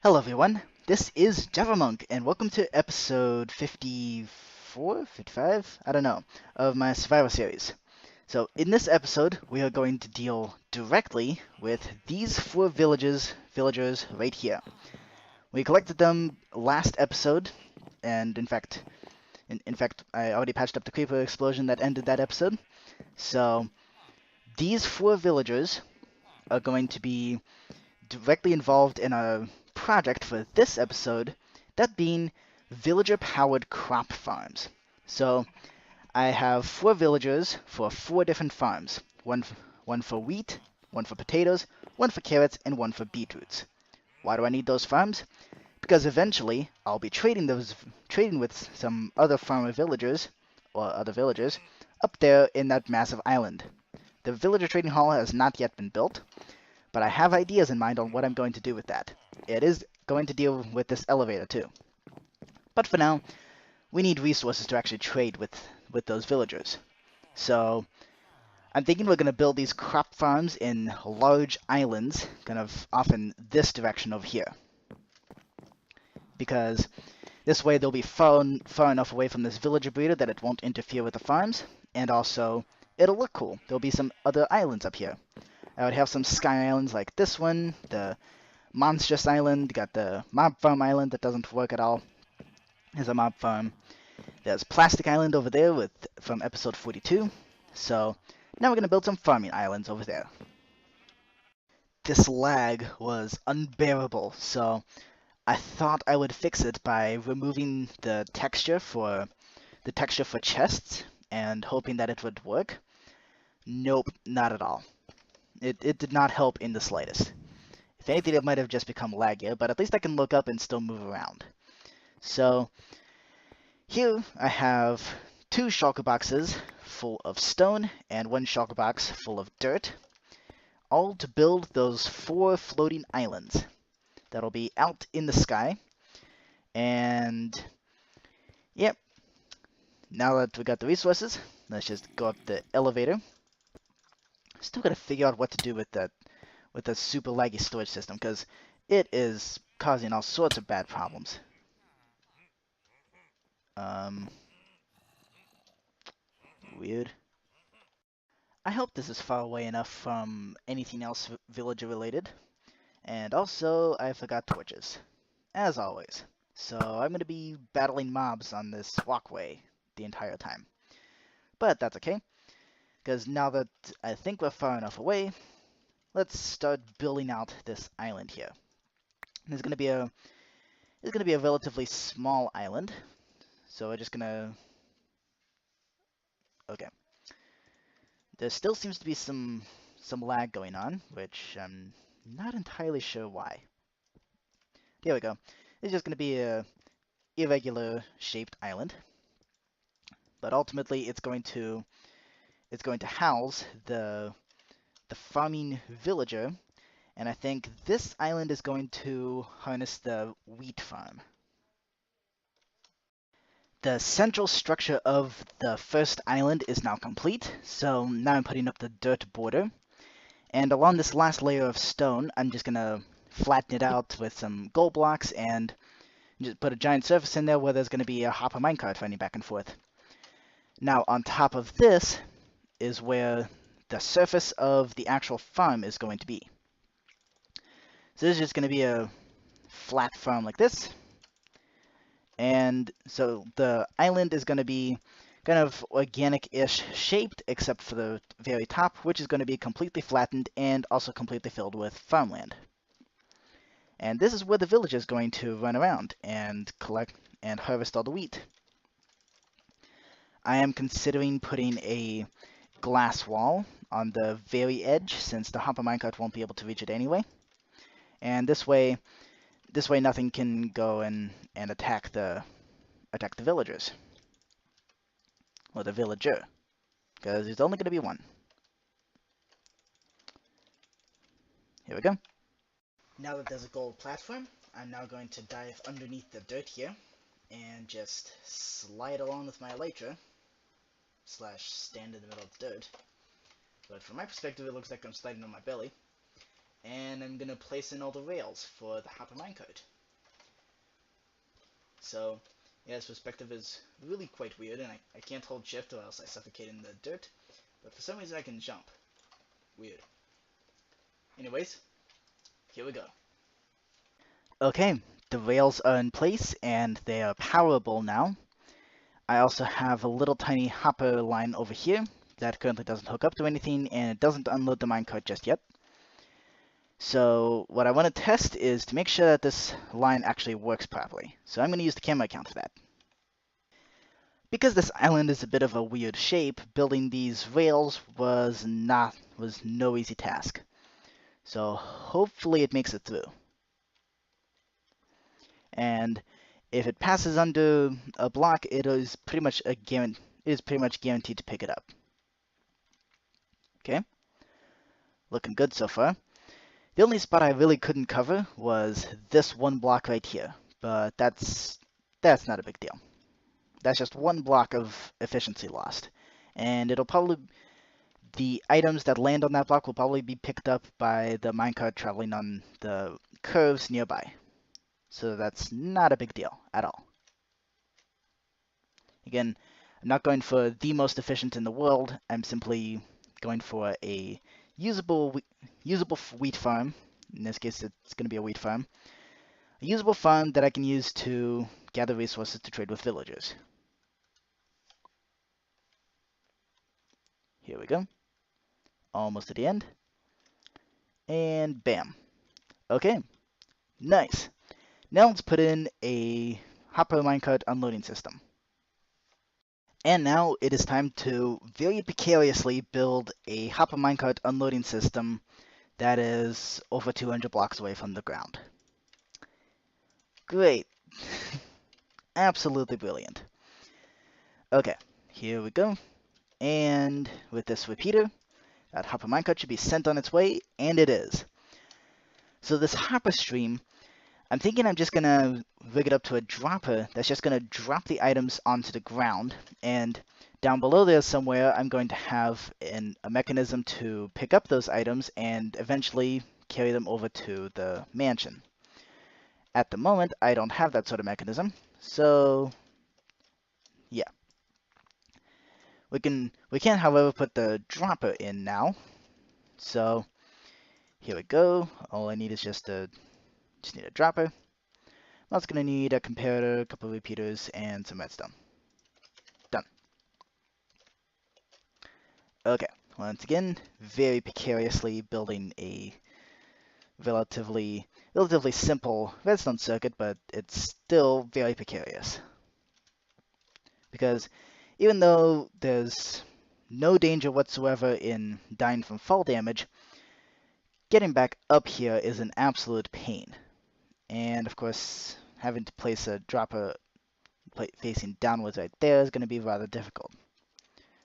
Hello everyone, this is Javamonk, and welcome to episode 54, 55, I don't know, of my Survivor series. So in this episode, we are going to deal directly with these four villagers right here. We collected them last episode, and in fact, I already patched up the creeper explosion that ended that episode. So these four villagers are going to be directly involved in a project for this episode, that being villager-powered crop farms. So I have four villagers for four different farms. One for wheat, one for potatoes, one for carrots, and one for beetroots. Why do I need those farms? Because eventually I'll be trading with some other farmer villagers or other villagers up there in that massive island. The villager trading hall has not yet been built, but I have ideas in mind on what I'm going to do with that. It is going to deal with this elevator too. But for now, we need resources to actually trade with those villagers. So I'm thinking we're going to build these crop farms in large islands, kind of off in this direction over here. Because this way they'll be far enough away from this villager breeder that it won't interfere with the farms, and also it'll look cool. There'll be some other islands up here. I would have some sky islands like this one, the Monstrous Island, got the Mob Farm Island that doesn't work at all as a mob farm. There's Plastic Island over there from episode 42. So now we're going to build some farming islands over there. This lag was unbearable, so I thought I would fix it by removing the texture for chests and hoping that it would work. Nope, not at all. It did not help in the slightest. If anything, it might have just become laggier, but at least I can look up and still move around. So here I have two shulker boxes full of stone and one shulker box full of dirt, all to build those four floating islands that'll be out in the sky. And yep, now that we got the resources, let's just go up the elevator. Still gotta figure out what to do with the super laggy storage system, because it is causing all sorts of bad problems. Weird. I hope this is far away enough from anything else villager related. And also, I forgot torches, as always. So I'm going to be battling mobs on this walkway the entire time. But that's okay, because now that I think we're far enough away, let's start building out this island here. It's going to be a relatively small island, so we're just gonna. Okay. There still seems to be some lag going on, which I'm not entirely sure why. There we go. It's just gonna be a irregular shaped island, but ultimately it's going to house the farming villager. And I think this island is going to harness the wheat farm. The central structure of the first island is now complete, so now I'm putting up the dirt border. And along this last layer of stone, I'm just going to flatten it out with some gold blocks and just put a giant surface in there where there's going to be a hopper minecart running back and forth. Now, on top of this is where the surface of the actual farm is going to be. So this is just going to be a flat farm like this. And so the island is going to be kind of organic-ish shaped, except for the very top, which is going to be completely flattened and also completely filled with farmland. And this is where the village is going to run around and collect and harvest all the wheat. I am considering putting a glass wall on the very edge, since the hopper minecart won't be able to reach it anyway. And this way nothing can go and attack the villagers. Or the villager. Because there's only going to be one. Here we go. Now that there's a gold platform, I'm now going to dive underneath the dirt here and just slide along with my elytra / stand in the middle of the dirt. But from my perspective, it looks like I'm sliding on my belly. and I'm gonna place in all the rails for the hopper minecart. So, yeah, this perspective is really quite weird, and I can't hold shift or else I suffocate in the dirt, but for some reason I can jump. Weird. Anyways, here we go. Okay, the rails are in place and they are powerable now. I also have a little tiny hopper line over here that currently doesn't hook up to anything and it doesn't unload the minecart just yet. So what I want to test is to make sure that this line actually works properly. So I'm going to use the camera account for that. Because this island is a bit of a weird shape, building these rails was no easy task. So hopefully it makes it through. And if it passes under a block, it is pretty much guaranteed to pick it up. Okay, looking good so far. The only spot I really couldn't cover was this one block right here, but that's not a big deal. That's just one block of efficiency lost, and the items that land on that block will probably be picked up by the minecart traveling on the curves nearby. So that's not a big deal at all. Again, I'm not going for the most efficient in the world. I'm simply going for a usable wheat farm. In this case, it's going to be a wheat farm. A usable farm that I can use to gather resources to trade with villagers. Here we go. Almost at the end. And bam. Okay, nice. Now let's put in a hopper minecart unloading system. And now it is time to very precariously build a hopper minecart unloading system that is over 200 blocks away from the ground. Great. Absolutely brilliant. Okay, here we go. And with this repeater, that hopper minecart should be sent on its way, and it is. So this hopper stream, I'm thinking I'm just going to rig it up to a dropper that's just going to drop the items onto the ground, and down below there somewhere I'm going to have a mechanism to pick up those items and eventually carry them over to the mansion. At the moment, I don't have that sort of mechanism, so yeah. We can, however, put the dropper in now. So here we go. All I need is just need a dropper. I'm also going to need a comparator, a couple of repeaters, and some redstone. Done. Okay, once again, very precariously building a relatively simple redstone circuit, but it's still very precarious. Because even though there's no danger whatsoever in dying from fall damage, getting back up here is an absolute pain. And of course, having to place a dropper facing downwards right there is going to be rather difficult.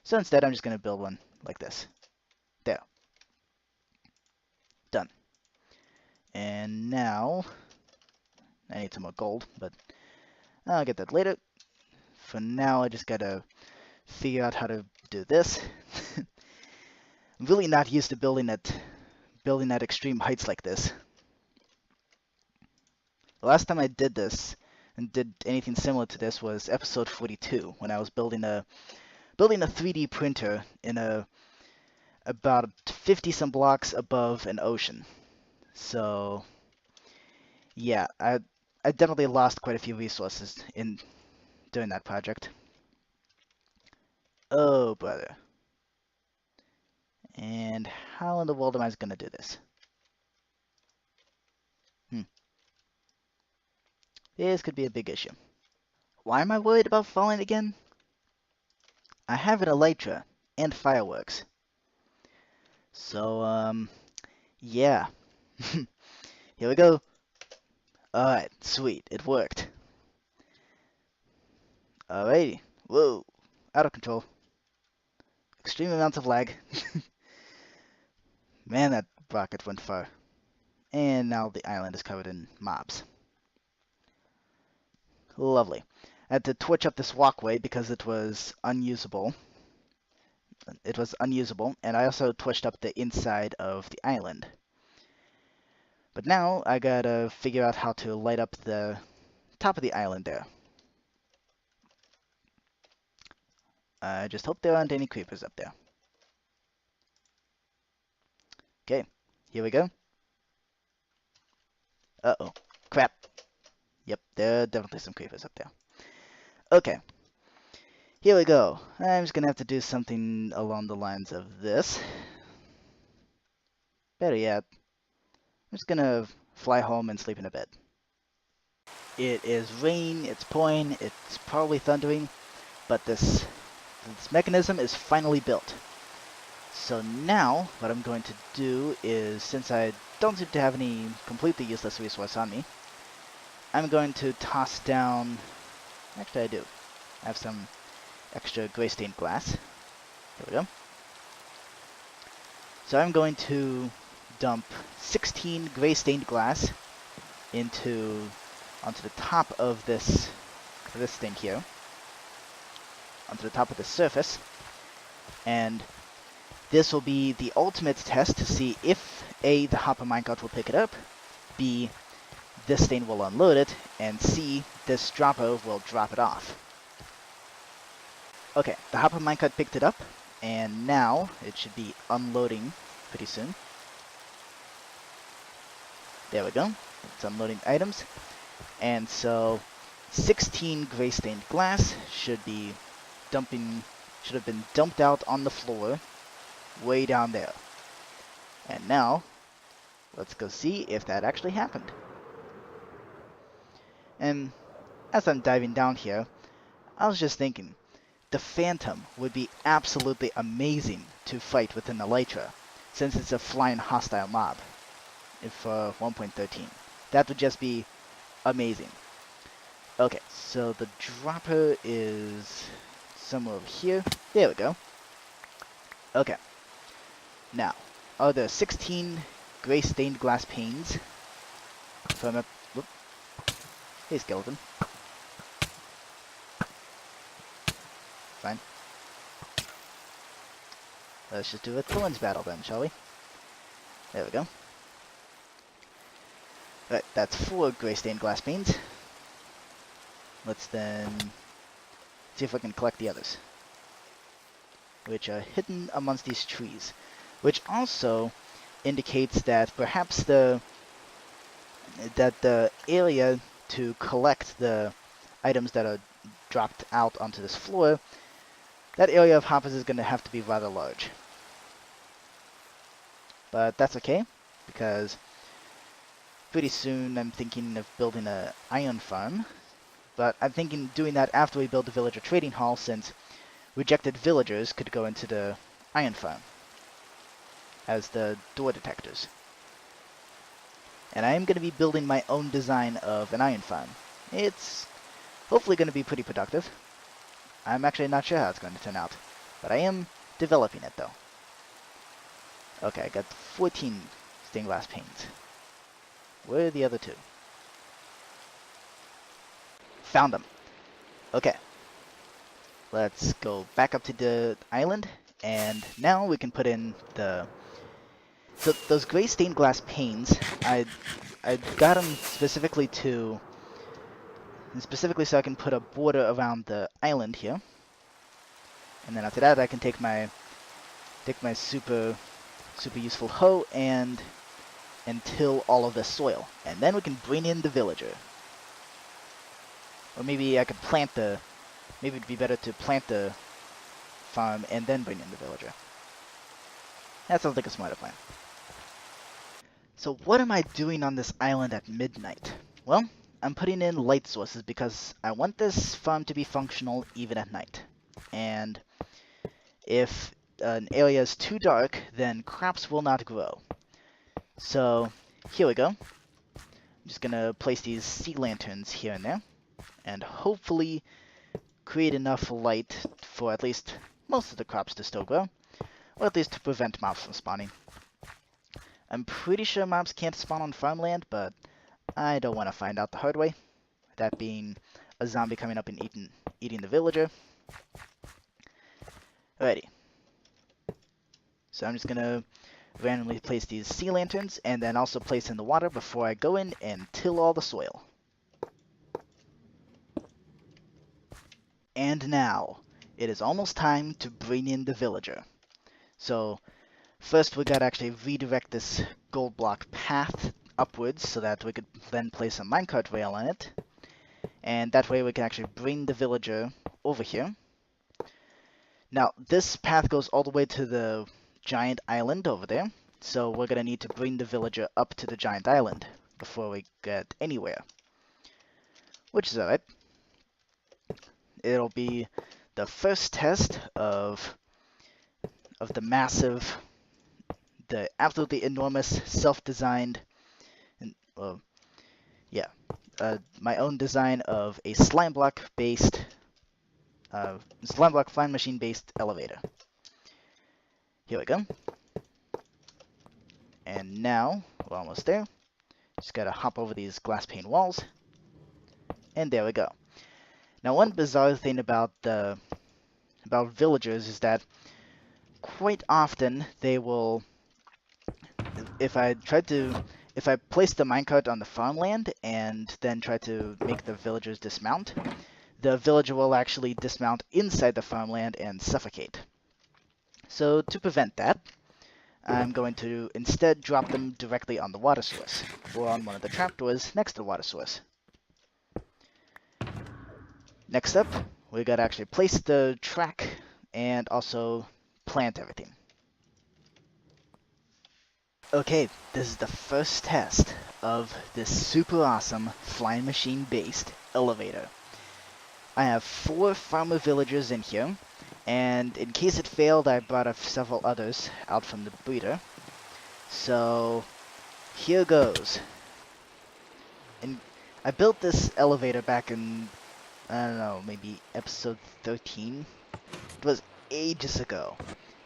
So instead, I'm just going to build one like this. There. Done. And now, I need some more gold, but I'll get that later. For now, I just got to figure out how to do this. I'm really not used to building at extreme heights like this. The last time I did this and did anything similar to this was episode 42, when I was building a 3D printer in about 50 some blocks above an ocean. So yeah, I definitely lost quite a few resources during that project. Oh brother. And how in the world am I going to do this? This could be a big issue. Why am I worried about falling again? I have an elytra and fireworks. So, yeah. Here we go. Alright, sweet, it worked. Alrighty. Whoa. Out of control. Extreme amounts of lag. Man, that rocket went far. And now the island is covered in mobs. Lovely. I had to torch up this walkway because it was unusable. And I also torched up the inside of the island. But now I gotta figure out how to light up the top of the island there. I just hope there aren't any creepers up there. Okay, here we go. Uh-oh. Crap. Yep, there are definitely some creepers up there. Okay. Here we go. I'm just gonna have to do something along the lines of this. Better yet, I'm just gonna fly home and sleep in a bed. It is raining, it's pouring, it's probably thundering, but this mechanism is finally built. So now, what I'm going to do is, since I don't seem to have any completely useless resource on me, I'm going to toss down... Actually, I do. I have some extra gray stained glass. There we go. So I'm going to dump 16 gray stained glass onto the top of this thing here, onto the top of the surface, and this will be the ultimate test to see if A, the hopper minecart will pick it up, B, this thing will unload it, and C, this dropper will drop it off. Okay, the hopper minecart picked it up, and now it should be unloading pretty soon. There we go. It's unloading items. And so 16 gray stained glass should have been dumped out on the floor way down there. And now let's go see if that actually happened. And as I'm diving down here, I was just thinking, the Phantom would be absolutely amazing to fight within Elytra, since it's a flying hostile mob for 1.13. That would just be amazing. Okay, so the dropper is somewhere over here. There we go. Okay. Now, are there 16 gray stained glass panes from a... Whoop. Hey, skeleton. Fine. Let's just do a thorns battle then, shall we? There we go. Right, that's 4 gray stained glass panes. Let's then see if I can collect the others, which are hidden amongst these trees, which also indicates that perhaps the area to collect the items that are dropped out onto this floor, that area of hoppers is going to have to be rather large. But that's okay, because pretty soon I'm thinking of building an iron farm. But I'm thinking doing that after we build the villager trading hall, since rejected villagers could go into the iron farm as the door detectors. And I am going to be building my own design of an iron farm. It's hopefully going to be pretty productive. I'm actually not sure how it's going to turn out, but I am developing it though. Okay, I got 14 stained glass panes. Where are the other 2? Found them. Okay. Let's go back up to the island, and now we can put in the... So those gray stained glass panes, I got them specifically so I can put a border around the island here. And then after that I can take my super useful hoe and till all of the soil. And then we can bring in the villager. Or maybe I could maybe it'd be better to plant the farm and then bring in the villager. That sounds like a smarter plan. So what am I doing on this island at midnight? Well, I'm putting in light sources because I want this farm to be functional even at night. And if an area is too dark, then crops will not grow. So here we go. I'm just gonna place these sea lanterns here and there, and hopefully create enough light for at least most of the crops to still grow, or at least to prevent mobs from spawning. I'm pretty sure mobs can't spawn on farmland, but I don't want to find out the hard way. That being a zombie coming up and eating the villager. Alrighty. So I'm just gonna randomly place these sea lanterns, and then also place in the water before I go in and till all the soil. And now, it is almost time to bring in the villager. So, first we gotta actually redirect this gold block path upwards so that we could then place a minecart rail on it. And that way we can actually bring the villager over here. Now, this path goes all the way to the giant island over there. So we're gonna need to bring the villager up to the giant island before we get anywhere. Which is alright. It'll be the first test of the massive, the absolutely enormous self-designed, my own design of a slime block flying machine based elevator. Here we go. And now we're almost there. Just gotta hop over these glass pane walls, and there we go. Now, one bizarre thing about villagers is that quite often they will, if I place the minecart on the farmland and then try to make the villagers dismount, the villager will actually dismount inside the farmland and suffocate. So to prevent that, I'm going to instead drop them directly on the water source, or on one of the trapdoors next to the water source. Next up, we gotta actually place the track and also plant everything. Okay, this is the first test of this super awesome flying machine based elevator. I have 4 farmer villagers in here, and in case it failed, I brought up several others out from the breeder. So here goes. And I built this elevator back in, I don't know, maybe episode 13. It was ages ago.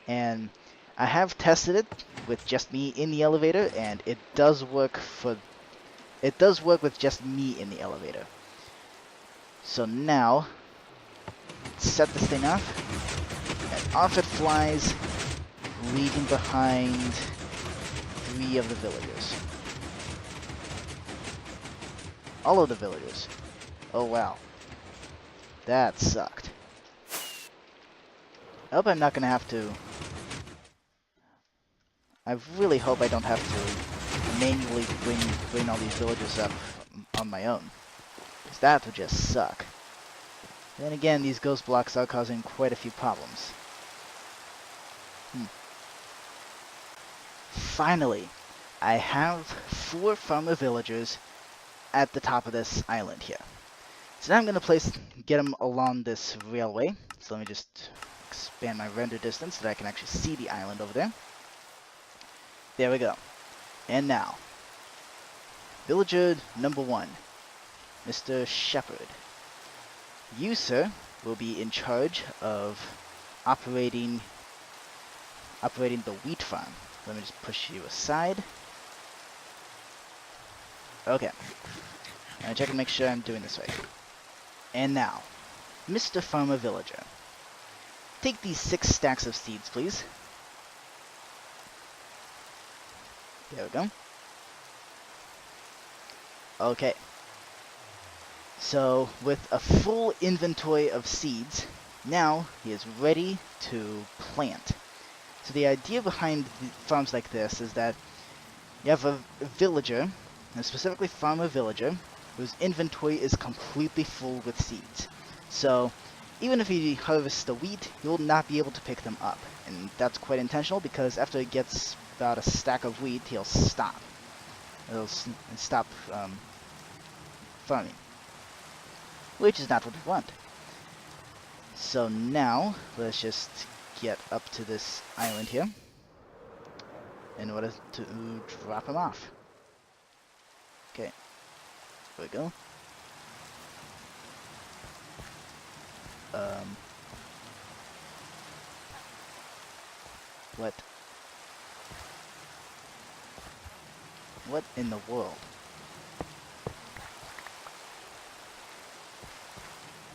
And I have tested it with just me in the elevator, and it does work with just me in the elevator. So now, set this thing up, and off it flies, leaving behind 3 of the villagers. All of the villagers. Oh wow. That sucked. I hope I'm not gonna have to... I really hope I don't have to manually bring all these villagers up on my own, because that would just suck. Then again, these ghost blocks are causing quite a few problems. Finally, I have 4 farmer villagers at the top of this island here. So now I'm going to get them along this railway. So let me just expand my render distance so that I can actually see the island over there. There we go. And now, villager number 1, Mr. Shepherd. You, sir, will be in charge of operating the wheat farm. Let me just push you aside. Okay. I'm gonna check and make sure I'm doing this right. And now, Mr. Farmer Villager. Take these 6 stacks of seeds, please. There we go. Okay. So, with a full inventory of seeds, now he is ready to plant. So the idea behind farms like this is that you have a villager, and specifically farmer villager, whose inventory is completely full with seeds. So even if he harvests the wheat, he will not be able to pick them up. And that's quite intentional, because after he gets about a stack of wheat, he'll stop. He'll stop farming, which is not what we want. So now, let's just get up to this island here in order to drop him off. Okay, there we go. What in the world?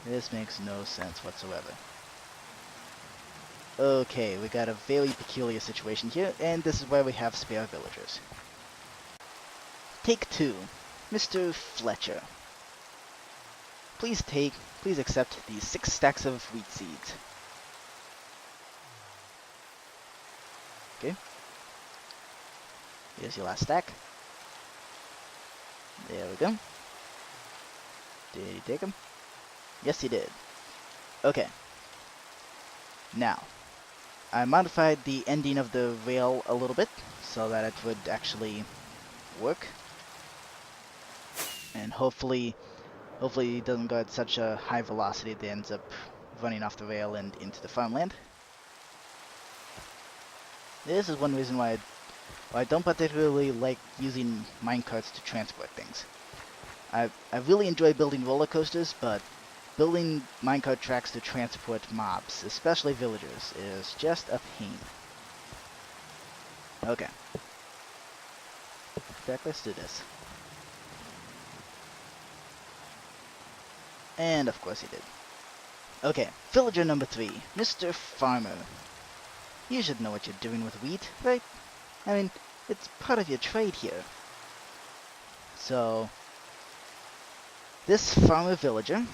This makes no sense whatsoever. Okay, we got a very peculiar situation here, and this is where we have spare villagers. Take 2. Mr. Fletcher. Please accept these 6 stacks of wheat seeds. Okay. Here's your last stack. There we go. Did he take them? Yes, he did. Okay. Now, I modified the ending of the rail a little bit so that it would actually work. And hopefully it doesn't go at such a high velocity that it ends up running off the rail and into the farmland. This is one reason why I don't particularly like using minecarts to transport things. I really enjoy building roller coasters, but building minecart tracks to transport mobs, especially villagers, is just a pain. Okay. Back, let's do this. And of course he did. Okay, villager number 3, Mr. Farmer. You should know what you're doing with wheat, right? I mean, it's part of your trade here. So, this farmer villager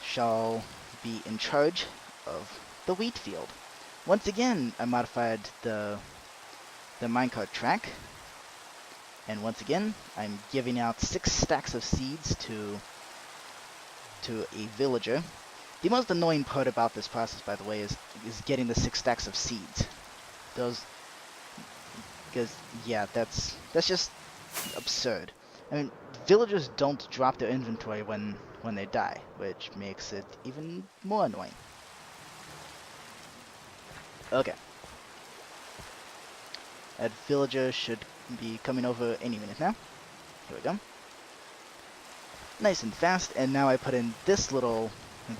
shall be in charge of the wheat field. Once again, I modified the minecart track, and once again, I'm giving out 6 stacks of seeds to a villager. The most annoying part about this process, by the way, is getting the 6 stacks of seeds. Those, because yeah, that's just absurd. I mean, villagers don't drop their inventory when they die, which makes it even more annoying. Okay. That villager should be coming over any minute now. Here we go. Nice and fast, and now I put in this little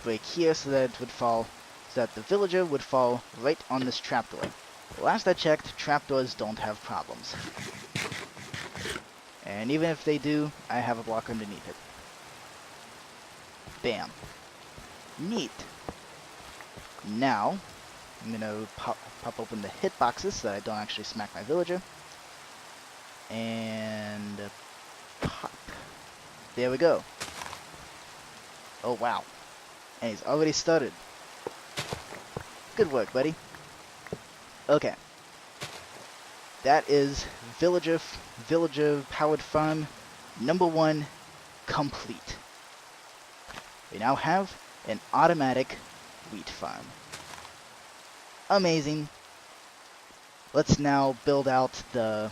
break here so that it would fall, so that the villager would fall right on this trapdoor. Last I checked, trapdoors don't have problems. And even if they do, I have a block underneath it. Bam. Neat. Now, I'm gonna pop open the hitboxes so that I don't actually smack my villager. And pop. There we go. Oh wow. And he's already started. Good work, buddy. Okay. That is villager powered farm number 1 complete. We now have an automatic wheat farm. Amazing. Let's now build out the...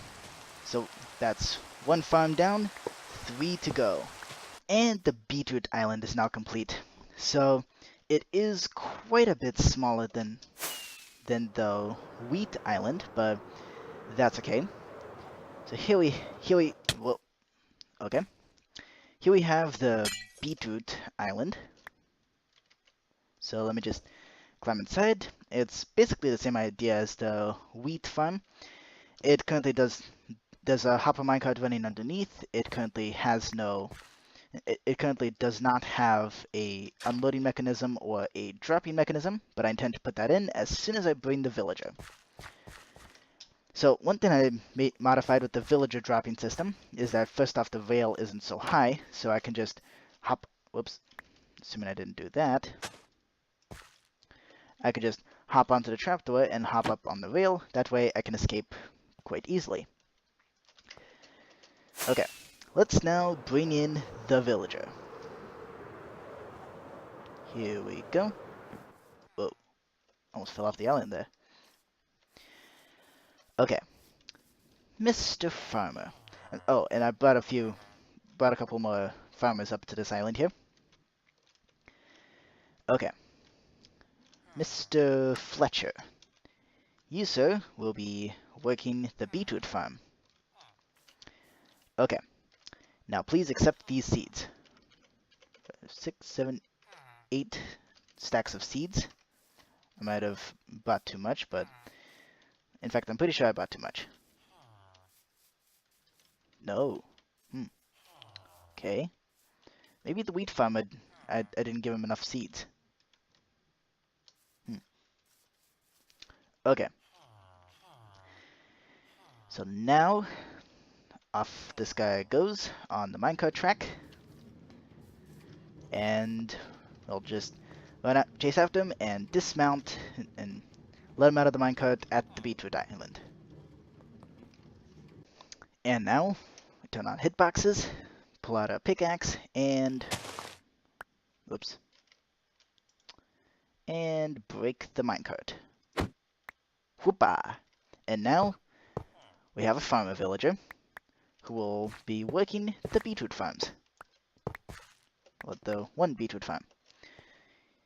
So that's 1 farm down, 3 to go. And the beetroot island is now complete. So it is quite a bit smaller than the wheat island, but that's okay. So here we well, okay. Here we have the beetroot island. So let me just climb inside. It's basically the same idea as the wheat farm. It currently there's a hopper minecart running underneath. It currently has no... It currently does not have a unloading mechanism or a dropping mechanism, but I intend to put that in as soon as I bring the villager. So one thing I modified with the villager dropping system is that first off the rail isn't so high, so I can just hop... Whoops. Assuming I didn't do that. I could just hop onto the trapdoor and hop up on the rail. That way I can escape quite easily. Okay, let's now bring in the villager. Here we go. Whoa, almost fell off the island there. Okay, Mr. Farmer. Oh, and I brought a couple more farmers up to this island here. Okay, Mr. Fletcher. You, sir, will be working the beetroot farm. Okay, now please accept these seeds. 6, 7, 8 stacks of seeds. I might have bought too much, but in fact, I'm pretty sure I bought too much. No. Okay. Maybe the wheat farm, I didn't give him enough seeds. Okay. So now, off this guy goes on the minecart track, and we'll just run out, chase after him, and dismount and let him out of the minecart at the beetroot island. And now, we turn on hitboxes, pull out a pickaxe, and whoops, and break the minecart. Whoopah! And now we have a farmer villager who will be working the beetroot farms. Or the one beetroot farm.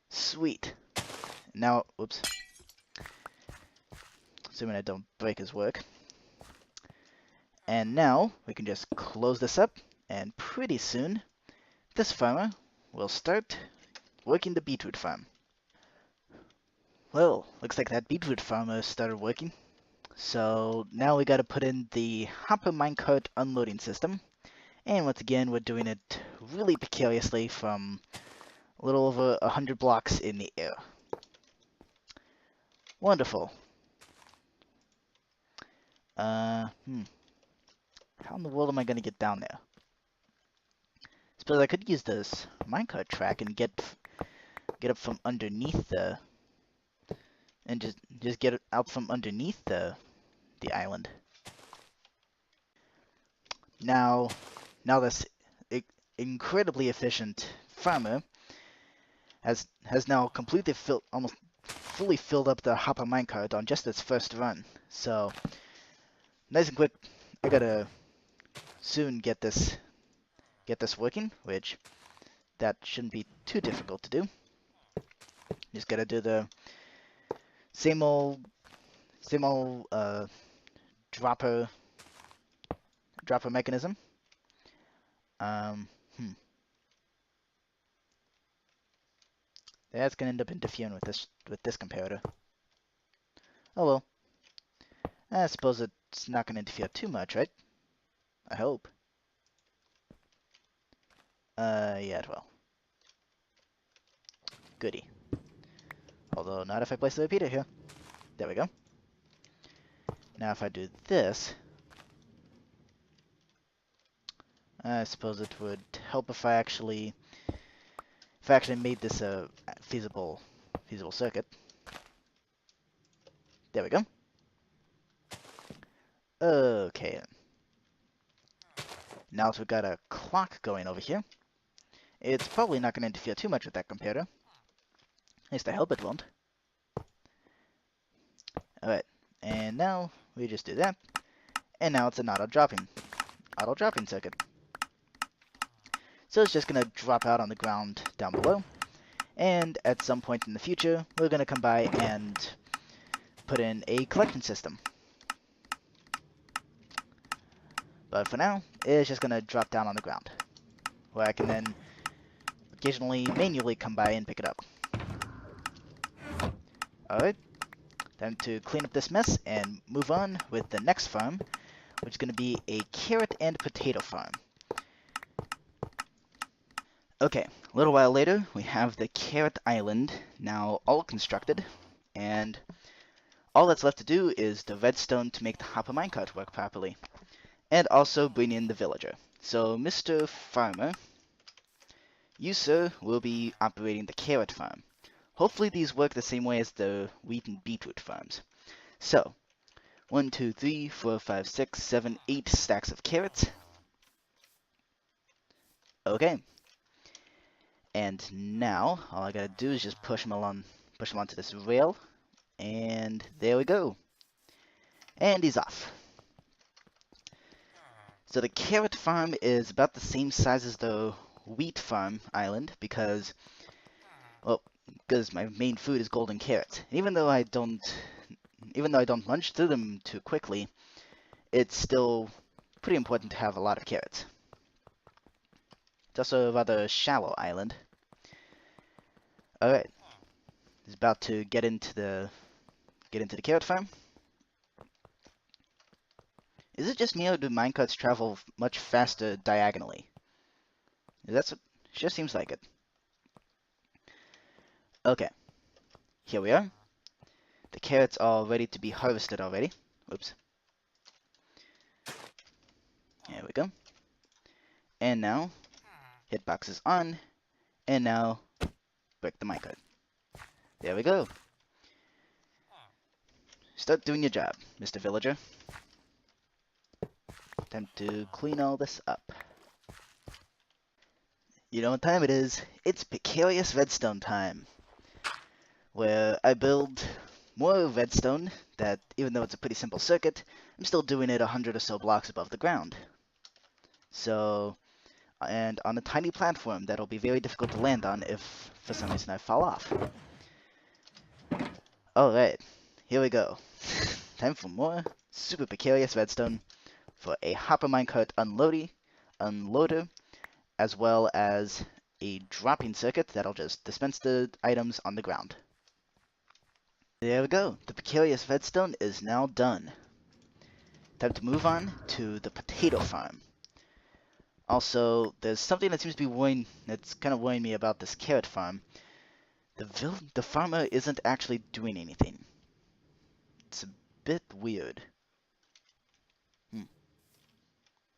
Sweet. Now, whoops. Assuming I don't break his work. And now we can just close this up, and pretty soon this farmer will start working the beetroot farm. Well, looks like that beetroot farmer started working. So now we gotta put in the hopper minecart unloading system. And once again, we're doing it really precariously from a little over 100 blocks in the air. Wonderful. How in the world am I gonna get down there? Suppose I could use this minecart track and get up from underneath the, and just get it out from underneath the island. Now this incredibly efficient farmer has now completely almost fully filled up the hopper minecart on just its first run. So nice and quick. I gotta soon get this working, which that shouldn't be too difficult to do. Just gotta do the same old dropper mechanism. That's gonna end up interfering with this comparator. Oh well. I suppose it's not gonna interfere too much, right? I hope. Yeah, it will. Goody. Although not if I place the repeater here. There we go. Now if I do this, I suppose it would help if I actually made this a feasible circuit. There we go. Okay. Now that we've got a clock going over here, it's probably not going to interfere too much with that computer. At least I hope it won't. Alright, and now we just do that, and now it's an auto dropping circuit. So it's just going to drop out on the ground down below, and at some point in the future, we're going to come by and put in a collection system. But for now, it's just going to drop down on the ground, where I can then occasionally manually come by and pick it up. Alright, time to clean up this mess and move on with the next farm, which is going to be a carrot and potato farm. Okay, a little while later, we have the carrot island now all constructed, and all that's left to do is the redstone to make the hopper minecart work properly, and also bring in the villager. So, Mr. Farmer, you, sir, will be operating the carrot farm. Hopefully these work the same way as the wheat and beetroot farms. So, 1, 2, 3, 4, 5, 6, 7, 8 stacks of carrots. Okay. And now, all I gotta do is just push them onto this rail, and there we go. And he's off. So the carrot farm is about the same size as the wheat farm island because my main food is golden carrots. And even though I don't munch through them too quickly, it's still pretty important to have a lot of carrots. It's also a rather shallow island. Alright. He's about to get into the carrot farm. Is it just me or do minecarts travel much faster diagonally? That's what just seems like it. Okay. Here we are. The carrots are ready to be harvested already. Oops. There we go. And now, hitbox is on. And now, break the minecart. There we go. Start doing your job, Mr. Villager. Time to clean all this up. You know what time it is? It's Precarious Redstone time, where I build more redstone that, even though it's a pretty simple circuit, I'm still doing it 100 or so blocks above the ground. So, and on a tiny platform that'll be very difficult to land on if, for some reason, I fall off. Alright, here we go. Time for more super precarious redstone for a hopper minecart unloader, as well as a dropping circuit that'll just dispense the items on the ground. There we go. The precarious redstone is now done. Time to move on to the potato farm. Also, there's something that seems to be that's kind of worrying me about this carrot farm. The farmer isn't actually doing anything. It's a bit weird.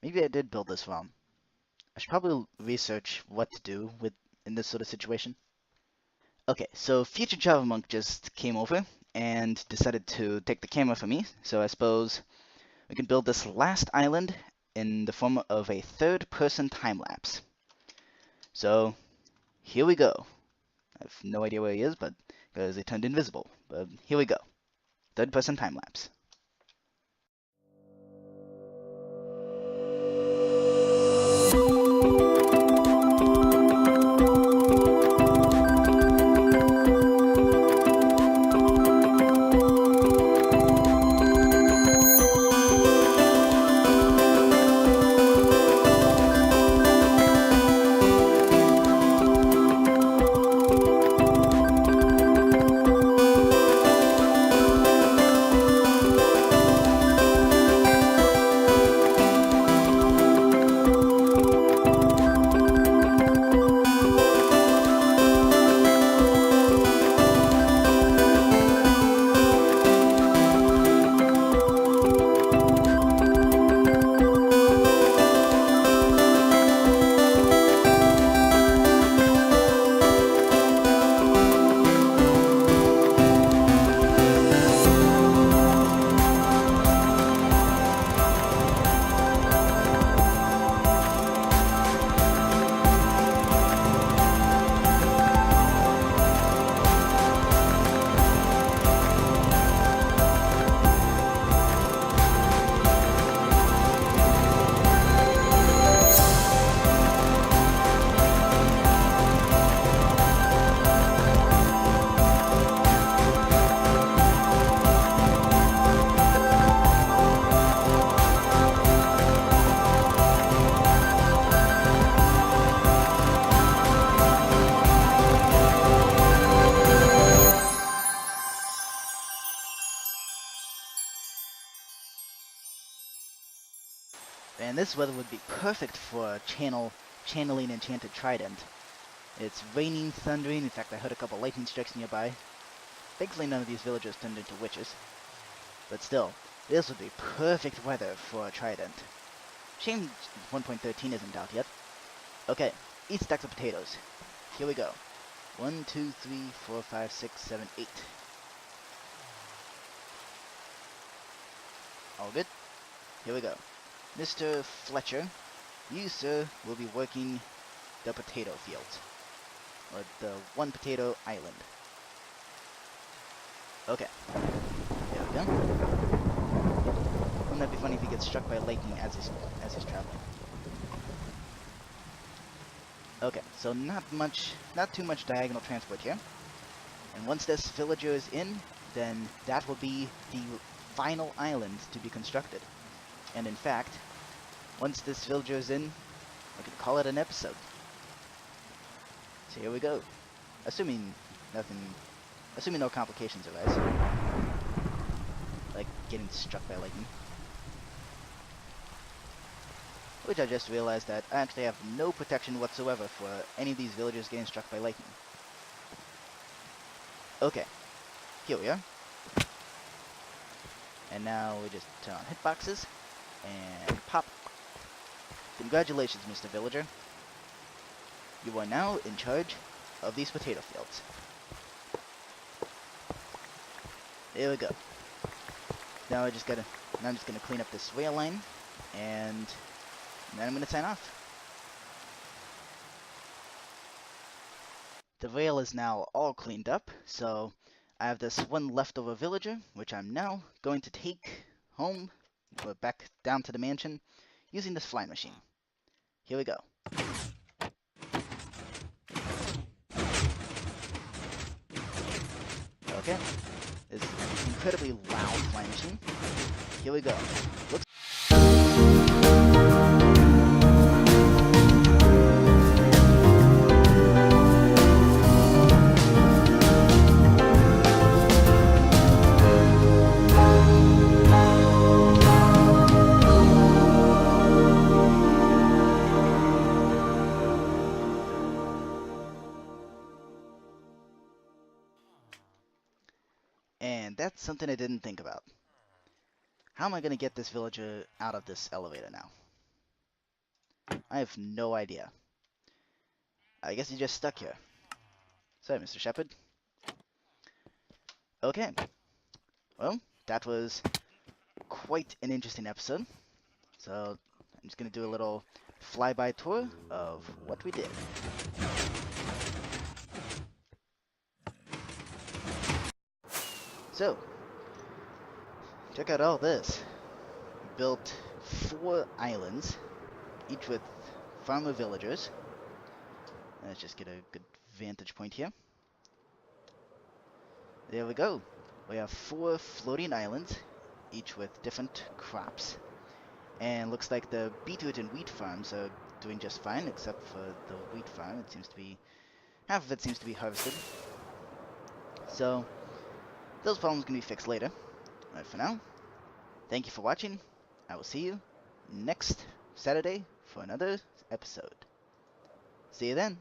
Maybe I did build this wrong. I should probably research what to do in this sort of situation. Okay, so future Javamonk just came over and decided to take the camera from me, so I suppose we can build this last island in the form of a third-person time-lapse. So, here we go. I have no idea where he is, but because he turned invisible. But here we go. Third-person time-lapse. And this weather would be perfect for channeling Enchanted Trident. It's raining, thundering. In fact, I heard a couple lightning strikes nearby. Thankfully, none of these villagers turned into witches. But still, this would be perfect weather for a Trident. Shame 1.13 isn't out yet. Okay, eat stacks of potatoes. Here we go. 1, 2, 3, 4, 5, 6, 7, 8. All good? Here we go. Mr. Fletcher, you, sir, will be working the potato fields. Or the one potato island. Okay. There we go. Wouldn't that be funny if he gets struck by lightning as he's traveling? Okay, so not too much diagonal transport here. And once this villager is in, then that will be the final island to be constructed. And in fact, once this villager is in, we can call it an episode. So here we go. Assuming no complications arise. Like getting struck by lightning. Which I just realized that I actually have no protection whatsoever for any of these villagers getting struck by lightning. Okay. Here we are. And now we just turn on hitboxes and pop. Congratulations, Mr. Villager. You are now in charge of these potato fields. There we go. Now I'm just gonna clean up this rail line, and then I'm gonna sign off. The rail is now all cleaned up, so I have this one leftover villager, which I'm now going to take home, back down to the mansion, using this flying machine. Here we go. Okay, this incredibly loud flying machine. Here we go. Looks And that's something I didn't think about. How am I going to get this villager out of this elevator now? I have no idea. I guess he's just stuck here. Sorry, Mr. Shepherd. Okay. Well, that was quite an interesting episode. So, I'm just going to do a little flyby tour of what we did. So, check out all this. We built 4 islands, each with farmer villagers. Let's just get a good vantage point here. There we go. We have 4 floating islands, each with different crops. And looks like the beetroot and wheat farms are doing just fine, except for the wheat farm. It seems to be, half of it seems to be harvested. So, those problems can be fixed later. But for now, thank you for watching. I will see you next Saturday for another episode. See you then.